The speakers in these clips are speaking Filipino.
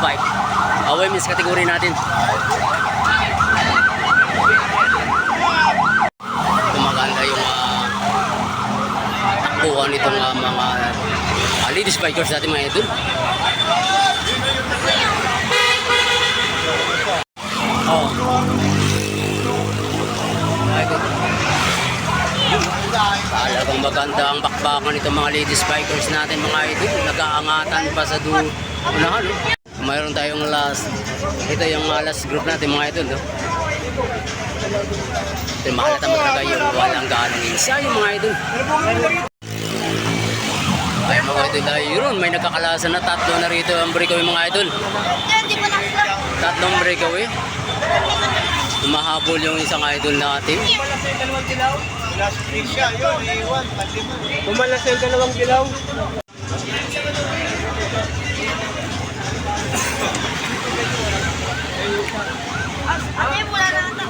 bike. Women's category natin. Gumaganda yung takbuhan nitong mga ladies bikers natin mga idol. Talagang maganda ang bakbakan nitong mga ladies bikers natin mga idol. Nag-aangatan pa sa unahan. Mayroon tayong last. Ito yung last group natin mga idol. Ito mahalata mo talaga yung walang ganong ensayo mga idol. Ay mga idol, ayun, may nagkakalasan na tatlo na rito ang breakaway mga idol. Tatlong breakaway. Mahabol yung isang idol natin. Pumalas yung dalawang dilaw.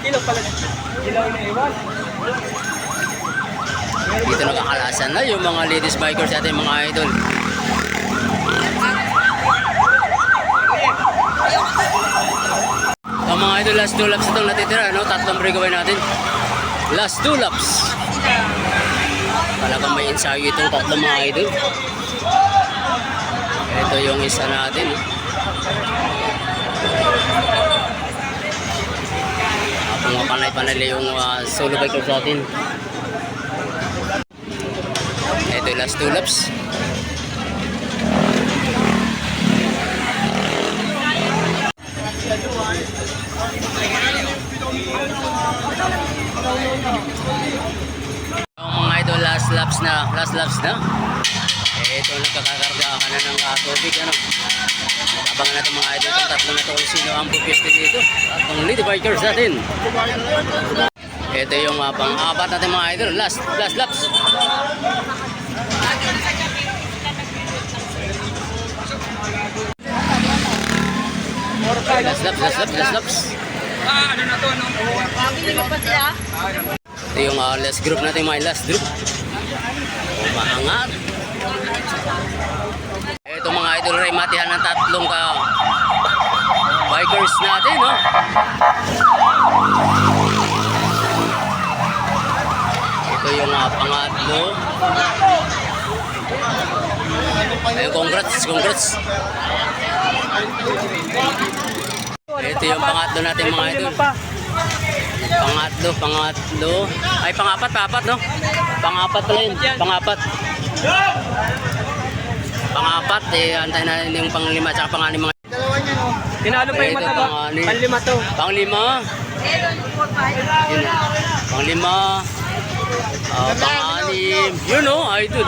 Dilaw pala. Dilaw na iwan. Dito nakakalasan na yung mga ladies bikers natin mga idol. Ang mga idol, last 2 laps itong natitira, no? Tatlong breakaway natin. Last 2 laps. Talagang may ensayo itong tatlong mga idol. Ito yung isa natin. Panay-panay yung solo bikers natin. Ito yung last 2 laps. Yung mga idol, last laps na. Ito nagkakakargahan na ng tubig, ano. Abangan natin mga idol, kung tatlo na ito kung sino ang pupiste dito at ang lead bikers natin. Ito yung pang-apat natin mga idol, last laps. Last laps. Ano na to, no? Ito yung last group natin, mga last group. Maangat. Ito mga idol, ray matihan ng tatlong bikers natin, no? Ito yung pangatlo. Ayun, congrats. Ito yung pangatlo natin mga idol. Pangatlo. Ay, pangapat, no? Pangapat pala yun. Pangapat, antayin natin yung panglima at panganim mga. Tinalo pa yung mataba. Panlima to. Panglima. Panglima. Panganim. Yun o, idol.